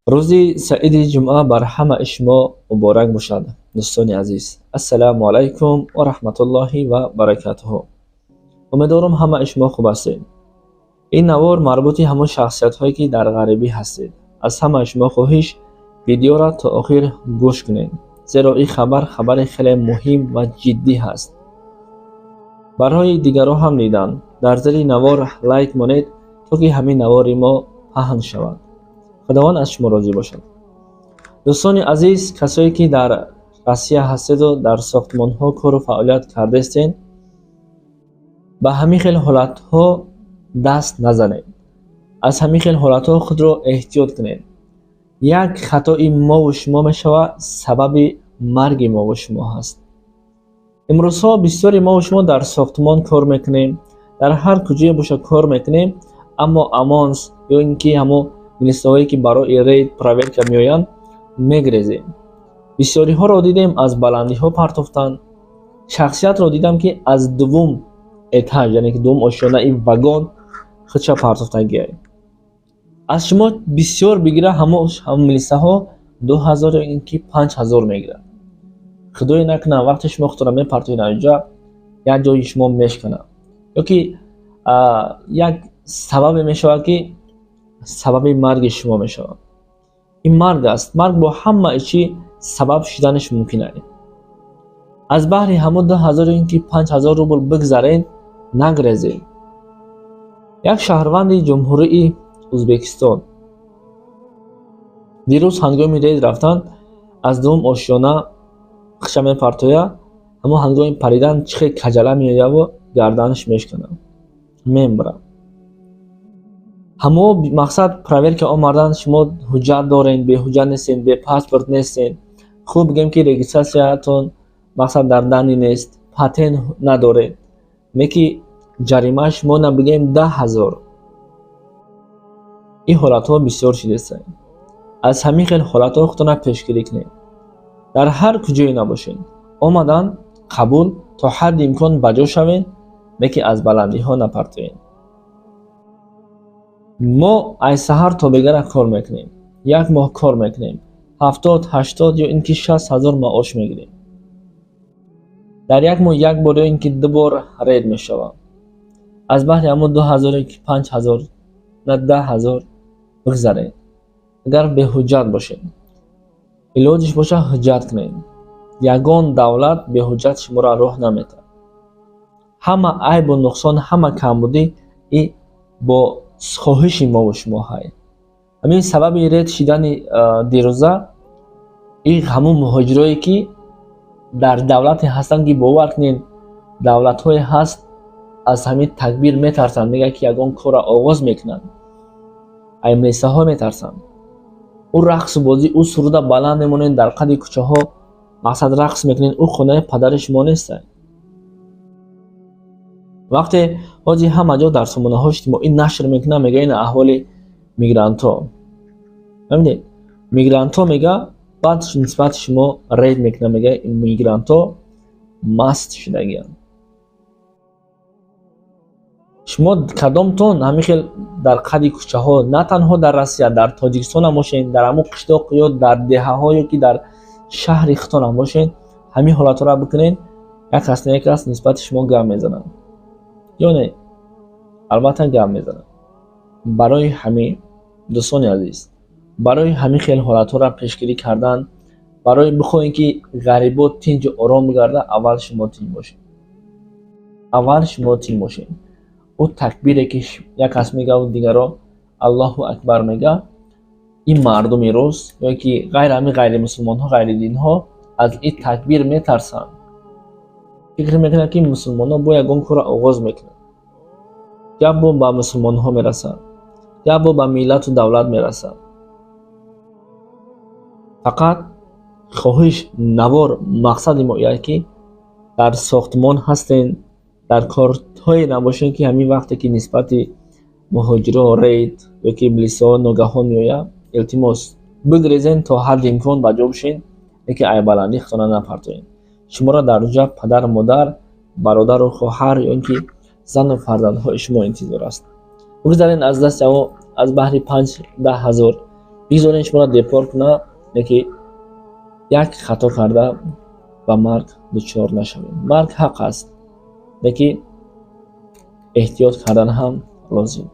روزی سعید جمعه بر همه شما مبارک باشد. دوستان عزیز، السلام علیکم و رحمت الله و برکاته. امیدوارم همه شما خوب هستید. این نوار مربوط همون شخصیت هایی که در غریبی هستید. از همه شما خواهش ویدیو را تا آخر گوش کنید، زیرا این خبر خیلی مهم و جدی هست. برای دیگران هم دیدن در زیر نوار لایک مانید تا که همین نوار ما پهن شود. خداوند از شما راضی باشد. دوستان عزیز، کسایی که در روسیه هستید و در ساختمان ها کار و فعالیت کرده استین، به همین خیل حالت ها دست نزنید. از همین خیل حالت ها خود را احتیاط کنید. یک خطای ما و شما می شود سبب مرگ ما و شما هست. امروز ها بسیاری ما و شما در ساختمان کار میکنیم، در هر کجای باشه کار میکنیم، اما امانس یا اینکه همو منیستهایی که برای رید پرایوت که میآیند میگریزیم. بسیاری ها را دیدیم از بلندی ها پرتافتند. شخصیت را دیدم که از دوم اتاج، یعنی که دوم آشیانه این وگان خودش پرتافتگی. از شما بسیار بگیره هم منیسته ها 2000 اینکه 5000 میگیره. خدای نکنه وقتی شما خود را میپرتوید اینجا یک جای شما میشکنه، یا که یک سبب میشود که سبب مرگ شما میشود. این مرگ است. مرگ با همه چی سبب شدنش ممکنه. از بحر همون 2000 اینکه 5000 روبل بگذارین نگریزید. یک شهروند جمهوری ازبکستان دیروز هنگامی رید رفتن از دوم آشیانه خشم پرتویا، اما هنگامی پریدن چخه کجله میآید و گردنش میشکنه میمبره. همو مقصد پرایوت که آمردن شما حجت دارین، به حجت نیستین، به پاسپورت نیستین. خوب بگیم که رجیستراسیتون مقصد در دنی نیست، پاتن نداره، میکی جریمه شما نبگیم 10,000. این حالت ها بسیار شدید است. از همین خیل حالت ها خودتون پیشگیری کنید. در هر کجایی نباشین، آمدن قبول تا حد امکان بجا شوین، میکی از بلندی ها نپرتوین. ما از سحر تا بگره کار میکنیم، یک ماه کار میکنیم، 70 80 یا اینکه 60,000 معاش میگیریم. در یک ماه یک بار یا اینکه دو بار رید میشوم. از بحر همون 2000 که 5000 نه 10,000 بگذارید. اگر به حجت باشید، علاجش باشه حجت کنید. یگان دولت به حجت شما را راه نمیده. همه عیب و نقصان، همه کمبودی ای با خواهش ما و شما های. همین سبب رید شدن دیروزه این همون مهاجرایی که در دولت هستن که باور کنین دولت های هست از همین تکبیر میترسن، میگه که یگان کار آغاز میکنن، ایملیسه ها میترسن. او رقص بازی، او سرود بلند میمونین در قد کوچه ها مقصد رقص میکنین، او خونه پدر شما نیست. وقتی حاجی همه جا در سامانه ها اجتماعی نشر میکنه، میگه این احوال میگرانت ها، ببینید میگرانت ها میگه، بعد نسبت شما رید میکنه، میگه این میگرانت ها مست شدگیان. شما کدامتون همین خیل در قد کوچه ها، نه تنها در روسیه، در تاجیکستان هم باشین، در همون قشتاق یا در دهه ها یا که در شهر ختان هم باشین، همین حالت را بکنین، یک کس نه یک کس نسبت شما گم میزنن یا نه؟ البته گم میزنن. برای همین دوستان عزیز، برای همین خیل حالت ها را پیشگیری کردن، برای بخواین که غریبات تینج آرام بگرده، اول شما تین باشین. اول شما تین باشین. او تکبیره که یک کس میگه و دیگران الله اکبر میگه، این مردم روز یا که غیر مسلمان ها، غیر دین ها از این تکبیر میترسن. فکر میکنه که مسلمان ها با یگان کار آغاز میکنن، یا با مسلمان ها میرسن، یا با ملت و دولت میرسن. فقط خواهش نوار مقصد ما اینه که در ساختمان هستین، در کارهای نباشین که همین وقتی که نسبت مهاجرا رید یا که ابلیسا ناگهان میآید، التماس بگریزین تا حد امکان بجا بشین، که ای بلندی خودتان نپرتوین. شما را در جا پدر، مادر، برادر و خواهر یا اینکه زن و فرزندهای شما انتظار است. بگذارین از دست او از بحر 5-10 هزار بگذارین شما را دپورت کنه که یک خطا کرده و مرگ دچار نشویم. مرگ حق است، لیکن احتیاط کردن هم لازم.